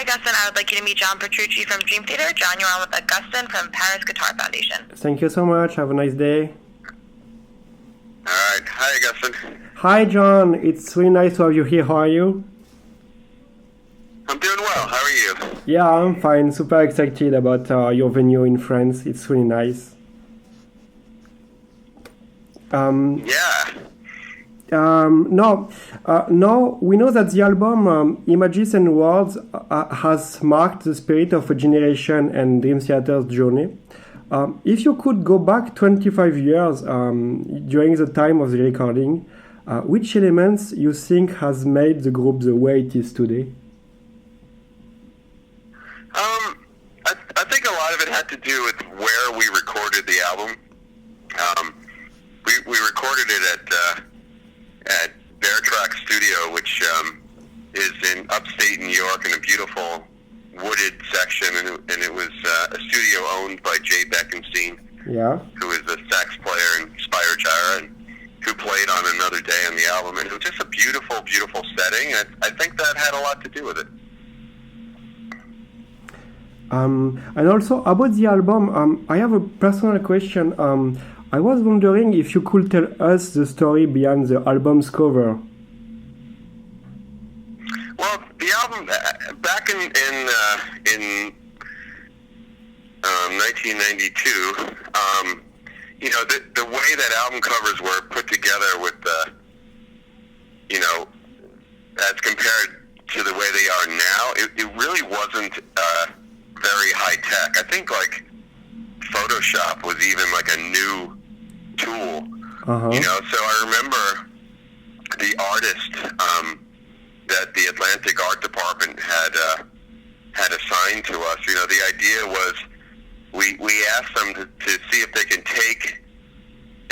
Augustin. I would like you to meet John Petrucci from Dream Theater. John, you're on with Augustin from Paris Guitar Foundation. Thank you so much. Have a nice day. All right. Hi, Augustin. Hi, John. It's really nice to have you here. How are you? I'm doing well. How are you? Yeah, I'm fine. Super excited about your venue in France. It's really nice. Yeah. Now we know that the album Images and Words has marked the spirit of a generation and Dream Theater's journey. If you could go back 25 years during the time of the recording, which elements you think has made the group the way it is today? I think a lot of it had to do with where we recorded the album. We recorded it at Bear Track Studio, which is in upstate New York in a beautiful wooded section, and it was a studio owned by Jade, who is a sax player in Spire Gyra, and who played on Another Day on the album. And it was just a beautiful, beautiful setting, and I think that had a lot to do with it. And also about the album, I have a personal question. I was wondering if you could tell us the story behind the album's cover. Well, the album back in 1992, the way that album covers were put together with as compared to the way they are now, it really wasn't very high tech. I think like Photoshop was even like a new tool, so I remember the artist that the Atlantic Art Department had assigned to us. The idea was we asked them to see if they can take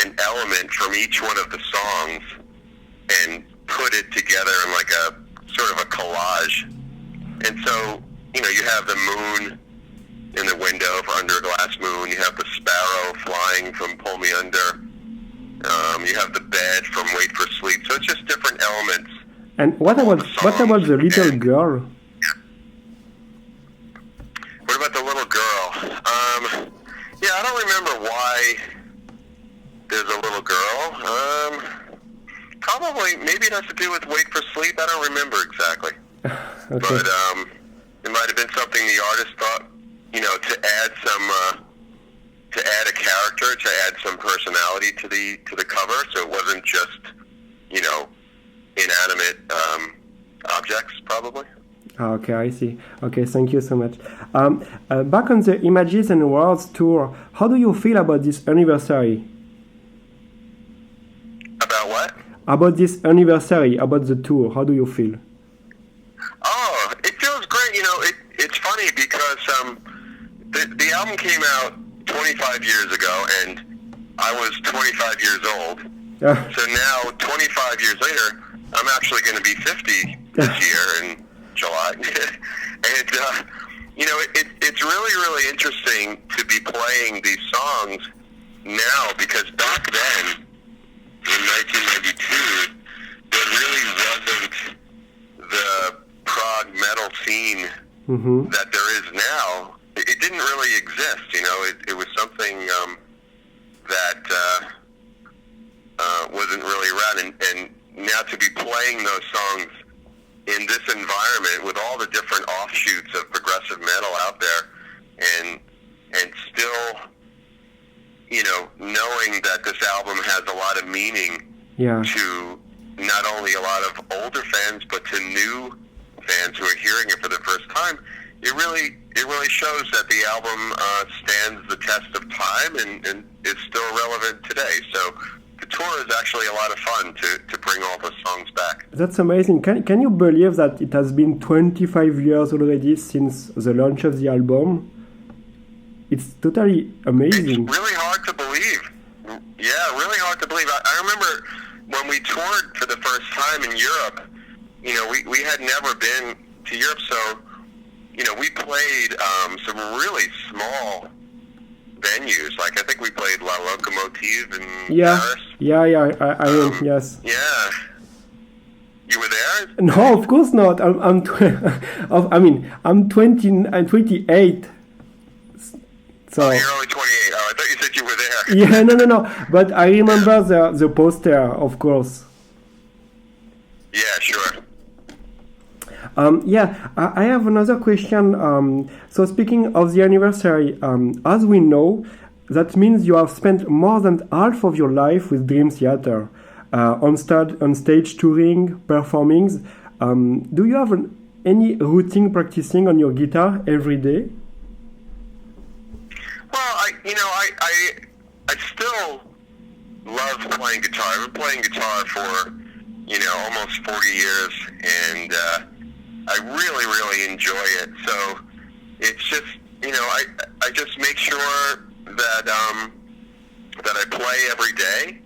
an element from each one of the songs and put it together in like a sort of a collage. And so, you have the moon in the window for Under a Glass Moon. You have the sparrow flying from Pull Me Under. You have the bed from Wait for Sleep. So it's just different elements. And what about the little girl? What about the little girl? I don't remember why there's a little girl. Probably, maybe it has to do with Wait for Sleep. I don't remember exactly. Okay. But it might have been something the artist thought, to add a character, to add some personality to the cover, so it wasn't just, inanimate objects, probably. Okay, I see. Okay, thank you so much. Back on the Images and Words tour, how do you feel about this anniversary? About what? About this anniversary, about the tour, how do you feel? Oh, it feels great. It's funny because the album came out 25 years ago, and I was 25 years old. So now, 25 years later, I'm actually going to be 50 this year in July. And, it's really, really interesting to be playing these songs now, because back then, in 1992, there really wasn't the prog metal scene that there is now. It didn't really exist, it was something that wasn't really around, and now to be playing those songs in this environment with all the different offshoots of progressive metal out there, and still, knowing that this album has a lot of meaning to not only a lot of older fans, but to new fans who are hearing it for the first time, it really shows that the album stands the test of time and is still relevant today. So the tour is actually a lot of fun to bring all the songs back. That's amazing. Can you believe that it has been 25 years already since the launch of the album? It's totally amazing. It's really hard to believe. Yeah, really hard to believe. I remember when we toured for the first time in Europe, we had never been to Europe, so we played some really small venues. Like I think we played La Locomotive in Paris. Yeah, I yes. Yeah. You were there? No, of course not. I'm 20. I'm 28. So. Oh, you're only 28. Oh, I thought you said you were there. Yeah, no. But I remember the poster, of course. Yeah, sure. I have another question. So speaking of the anniversary, as we know, that means you have spent more than half of your life with Dream Theater, on stage touring, performing. Do you have any routine practicing on your guitar every day? Well, I still love playing guitar. I've been playing guitar for, almost 40 years, and I really, really enjoy it. So it's just, I just make sure that I play every day,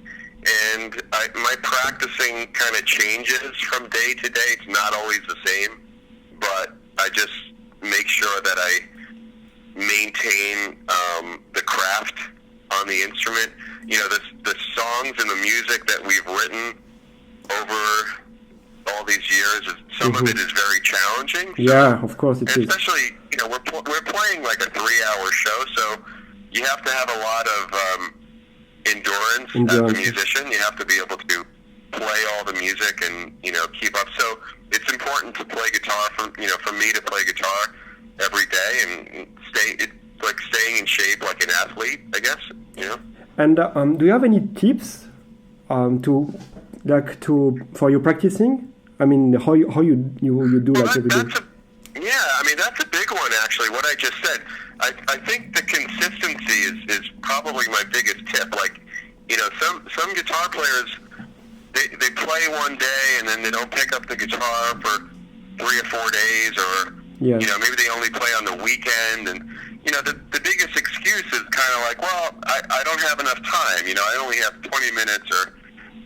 and my practicing kind of changes from day to day. It's not always the same, but I just make sure that I maintain the craft on the instrument. The songs and the music that we've written over all these years, some of it is very challenging. So, yeah, of course it is. Especially, we're playing like a 3-hour show, so you have to have a lot of endurance as a musician. You have to be able to play all the music and keep up. So it's important to play guitar for me to play guitar every day and staying in shape like an athlete, I guess. And do you have any tips for your practicing? I mean, how you do every day? That's a big one, actually, what I just said. I think the consistency is probably my biggest tip. Like, some guitar players, they play one day and then they don't pick up the guitar for 3 or 4 days, or, maybe they only play on the weekend. And, the biggest excuse is kind of like, well, I don't have enough time. I only have 20 minutes or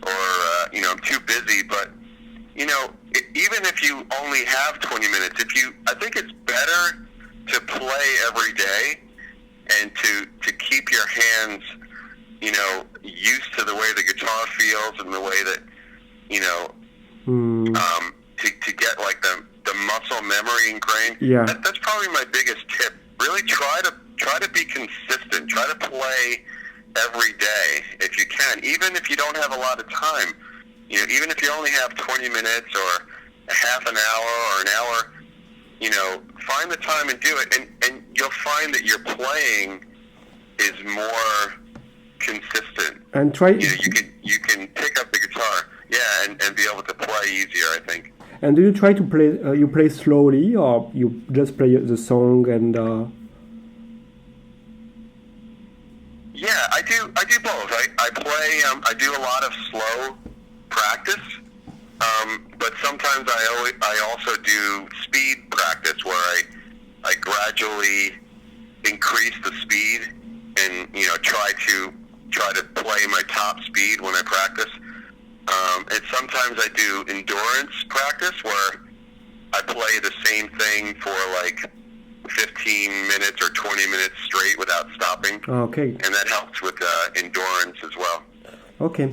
I'm too busy. But, even if you only have 20 minutes, I think it's better to play every day and to keep your hands, used to the way the guitar feels and the way that, to get like the muscle memory ingrained. Yeah. That's probably my biggest tip. Really try to be consistent. Try to play every day if you can, even if you don't have a lot of time. Even if you only have 20 minutes or a half an hour or an hour, find the time and do it, and you'll find that your playing is more consistent. And try. You can pick up the guitar, and be able to play easier, I think. And do you try to play? You play slowly, or you just play the song and? Yeah, I do both. I play. I do a lot of slow practice, but sometimes I also do speed practice where I gradually increase the speed and try to play my top speed when I practice. And sometimes I do endurance practice where I play the same thing for like 15 minutes or 20 minutes straight without stopping. Okay. And that helps with endurance as well. Okay.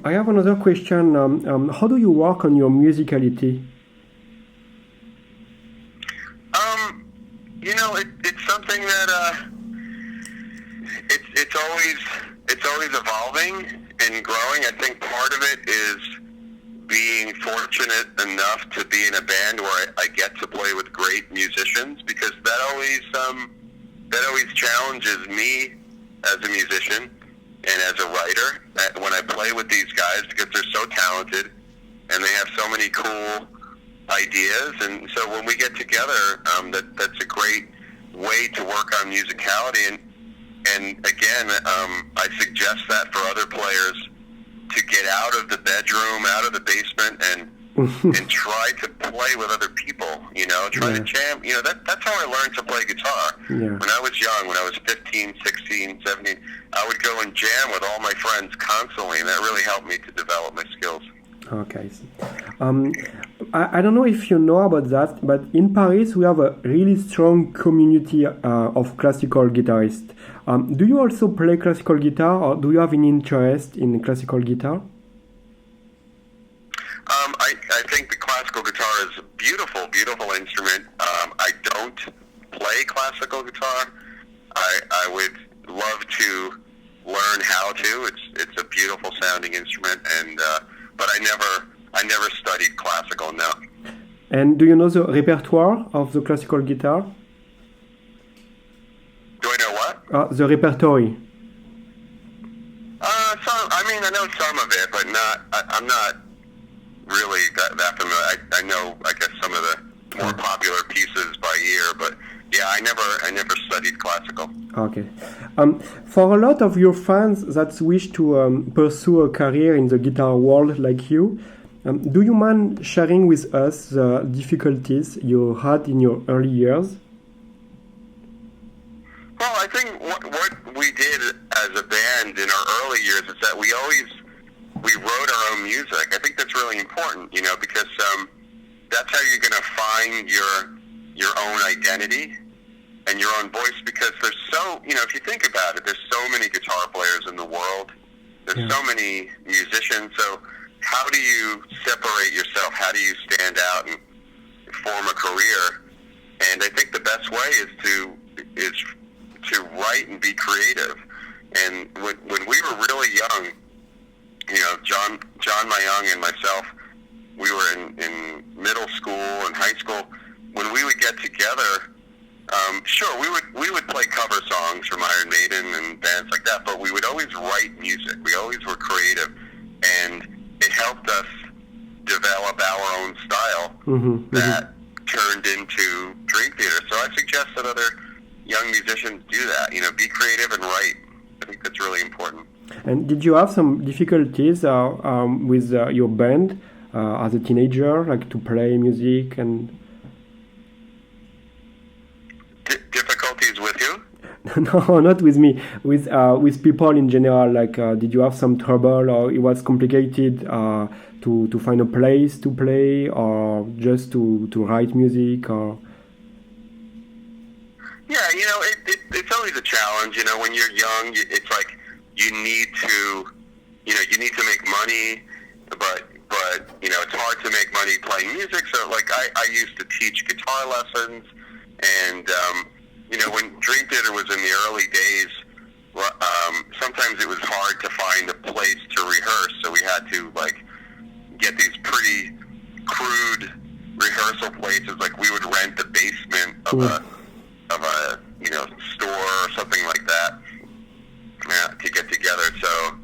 I have another question. How do you work on your musicality? It's something that it's always evolving and growing. I think part of it is being fortunate enough to be in a band where I get to play with great musicians, because that always challenges me as a musician and as a writer when I play with these guys, because they're so talented and they have so many cool ideas. And so when we get together, that's a great way to work on musicality. And again, I suggest that for other players to get out of the bedroom, out of the basement, and try to play with other people. Try to jam. That's how I learned to play guitar. Yeah. When I was young, when I was 15, 16, 17, I would go and jam with all my friends constantly, and that really helped me to develop my skills. Okay. I don't know if you know about that, but in Paris we have a really strong community of classical guitarists. Do you also play classical guitar, or do you have an interest in classical guitar? I think the classical guitar is a beautiful, beautiful instrument. I don't play classical guitar. I would love to learn how to. It's a beautiful sounding instrument, and but I never studied classical. No. And do you know the repertoire of the classical guitar? Do I know what? The repertory. I know some of it, but I'm not really that familiar. I know, I guess, some of the more popular pieces by ear, but yeah, I never studied classical. Okay. For a lot of your fans that wish to pursue a career in the guitar world like you, do you mind sharing with us the difficulties you had in your early years? Well, I think what we did as a band in our early years is that we wrote our own music. I think that's really important, because that's how you're going to find your own identity and your own voice, because there's if you think about it, there's so many guitar players in the world. There's so many musicians. So how do you separate yourself? How do you stand out and form a career? And I think the best way is to write and be creative. And when we were really young, John Mayung and myself, we were in middle school and high school. When we would get together, sure, we would play cover songs from Iron Maiden and bands like that, but we would always write music. We always were creative, and it helped us develop our own style that turned into Dream Theater. So I suggest that other young musicians do that. Be creative and write. I think that's really important. And did you have some difficulties with your band as a teenager, like to play music and? Difficulties with you? No, not with me. With people in general. Like, did you have some trouble, or it was complicated to find a place to play, or just to write music, or? Yeah, it's always a challenge. When you're young, it's like you need to make money, but it's hard to make money playing music. So like I used to teach guitar lessons, and when Dream Theater was in the early days, sometimes it was hard to find a place to rehearse. So we had to get these pretty crude rehearsal places. Like we would rent the basement of a store or something like that to get together. So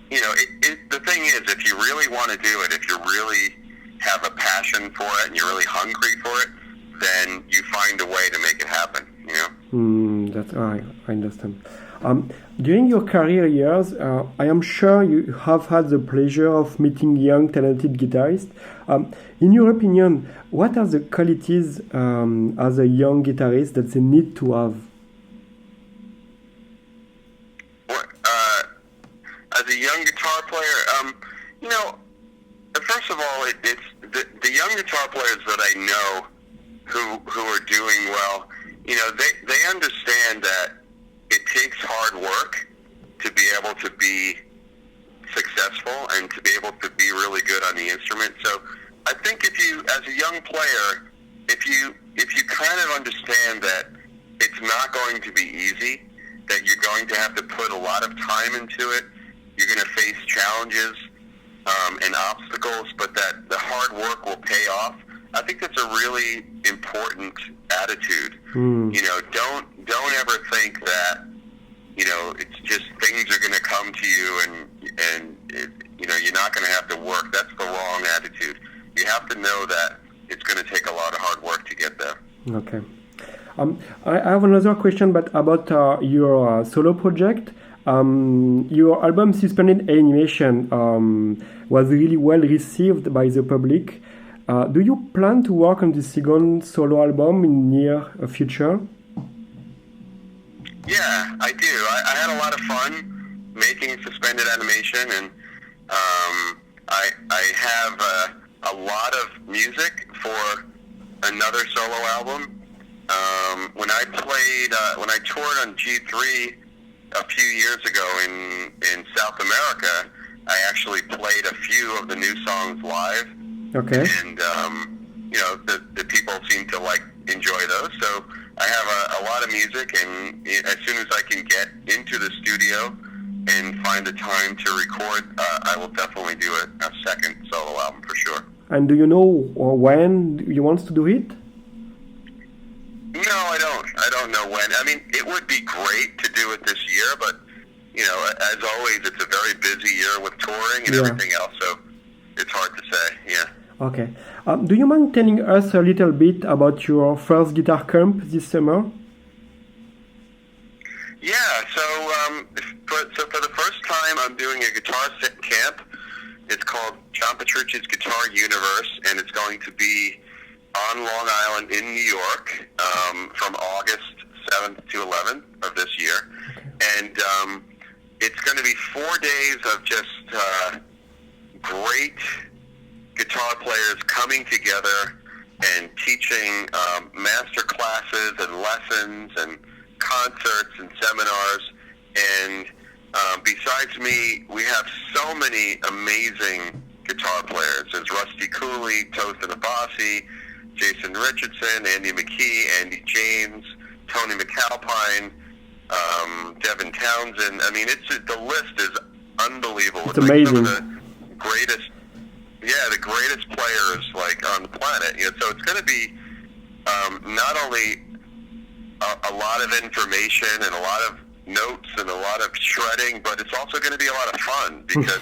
the thing is, if you really want to do it, if you really have a passion for it and you're really hungry for it, then you find a way to make it happen. That's I understand. During your career years, I am sure you have had the pleasure of meeting young, talented guitarists. In your opinion, what are the qualities as a young guitarist that they need to have? As a young guitar player, first of all, it's the young guitar players that I know who are doing well. They understand that it takes hard work to be able to be successful and to be able to be really good on the instrument. So I think if you, as a young player, if you kind of understand that it's not going to be easy, that you're going to have to put a lot of time into it, you're going to face challenges and obstacles, but that the hard work will pay off. I think that's a really important attitude. Don't ever think that it's just things are going to come to you and you're not going to have to work. That's the wrong attitude. You have to know that it's going to take a lot of hard work to get there. Okay. I have another question, but about your solo project. Your album Suspended Animation was really well received by the public. Do you plan to work on the second solo album in near future? Yeah, I do. I had a lot of fun making Suspended Animation, and I have a lot of music for another solo album. When I toured on G3 a few years ago in South America, I actually played a few of the new songs live. Okay. And the people seem to enjoy those. So I have a lot of music, and as soon as I can get into the studio and find the time to record, I will definitely do a second solo album for sure. And do you know when you want to do it? No, I don't. I don't know when. I mean, it would be great to do it this year, but as always, it's a very busy year with touring and everything else. So it's hard to say. Yeah. Okay. Do you mind telling us a little bit about your first guitar camp this summer? Yeah. So for the first time, I'm doing a guitar set camp. It's called John Petrucci's Guitar Universe, and it's going to be on Long Island in New York from August 7th to 11th of this year. And it's going to be 4 days of just great guitar players coming together and teaching master classes and lessons and concerts and seminars. And besides me, we have so many amazing guitar players. There's Rusty Cooley, Tosin Abasi, Jason Richardson, Andy McKee, Andy James, Tony McAlpine, Devin Townsend. I mean, the list is unbelievable. It's amazing. Some of the greatest players on the planet. So it's going to be not only a lot of information and a lot of notes and a lot of shredding, but it's also going to be a lot of fun because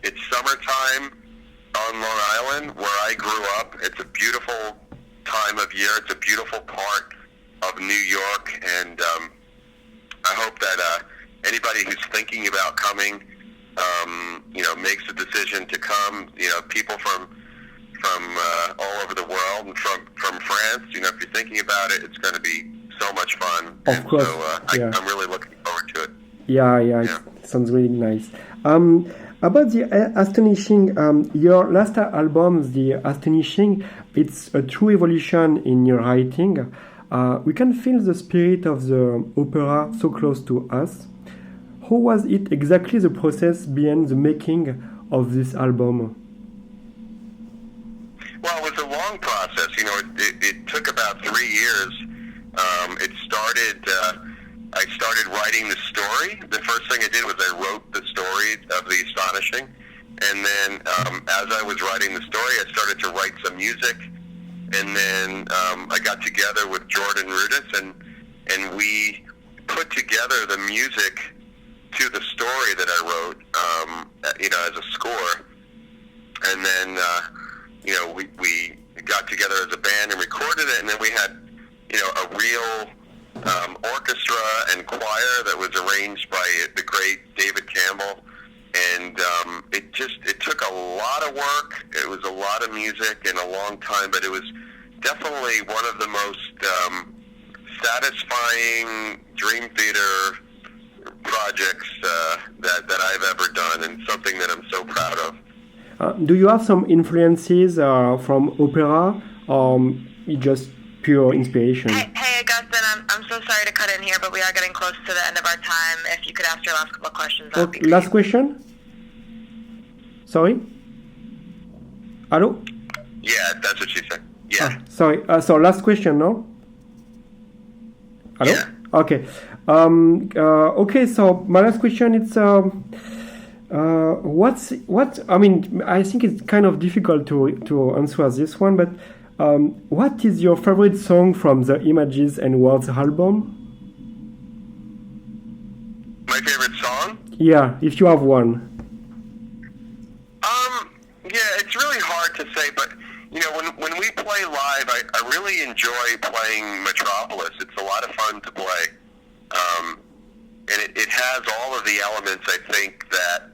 it's summertime on Long Island where I grew up. It's a beautiful time of year. It's a beautiful part of New York, and I hope that anybody who's thinking about coming, makes a decision to come. People from all over the world and from France. If you're thinking about it, it's going to be so much fun. Of course. So I'm really looking forward to it. Yeah. It sounds really nice. About the Astonishing, your last album, the Astonishing, it's a true evolution in your writing. We can feel the spirit of the opera so close to us. How was it exactly the process behind the making of this album? Well, it was a long process. It took about 3 years. I started writing the story. The first thing I did was I wrote the story of the Astonishing, and then as I was writing the story, I started to write some music, and then I got together with Jordan Rudess, and we put together the music to the story that I wrote, as a score, and then we got together as a band and recorded it, and then we had a real orchestra and choir that was arranged by the great David Campbell, and it took a lot of work. It was a lot of music and a long time, but it was definitely one of the most satisfying Dream Theater projects that I've ever done, and something that I'm so proud of. Do you have some influences from opera, or just pure inspiration? Hey, Augustin, I'm so sorry to cut in here, but we are getting close to the end of our time. If you could ask your last couple of questions, that would be great. Last question? Sorry? Hello? Yeah, that's what she said. Yeah. Sorry. So last question, no? Hello? Yeah. Okay. Okay. So my last question is, I mean, I think it's kind of difficult to answer this one, but what is your favorite song from the Images and Words album? My favorite song? Yeah, if you have one. Yeah, it's really hard to say, but when we play live, I really enjoy playing Metropolis. It's a lot of fun to play, and it has all of the elements I think that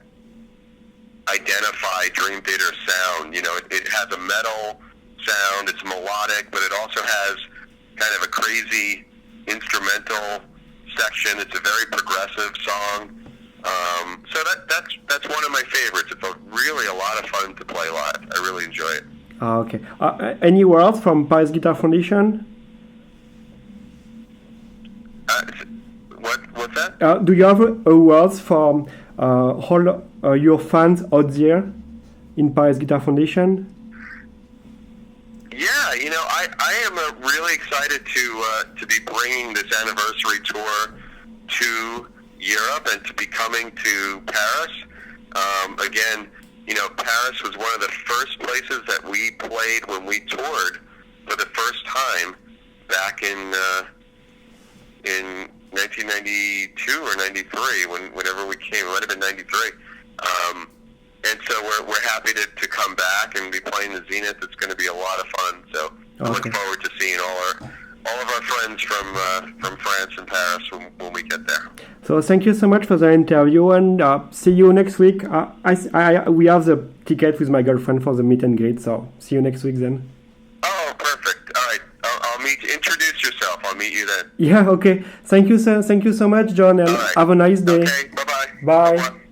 identify Dream Theater sound. It has a metal sound, it's melodic, but it also has kind of a crazy instrumental section. It's a very progressive song. So that's one of my favorites. It's really a lot of fun to play live. I really enjoy it. Okay. Any words from Paris Guitar Foundation? What's that? Do you have awards for all your fans out there in Paris Guitar Foundation? really excited to be bringing this anniversary tour to Europe and to be coming to Paris. Again, Paris was one of the first places that we played when we toured for the first time back in 1992 or 93, whenever we came. It might have been 93. And so we're happy to come back and be playing the Zenith. It's going to be a lot of fun. So I look forward to seeing all of our friends from France and Paris when we get there. So thank you so much for the interview, and see you next week. We have the ticket with my girlfriend for the meet and greet, so see you next week then. Oh, perfect. All right. I'll meet you. Introduce yourself. I'll meet you then. Yeah, okay. Thank you so much, John, and have a nice day. Okay, bye-bye. Bye. Bye-bye.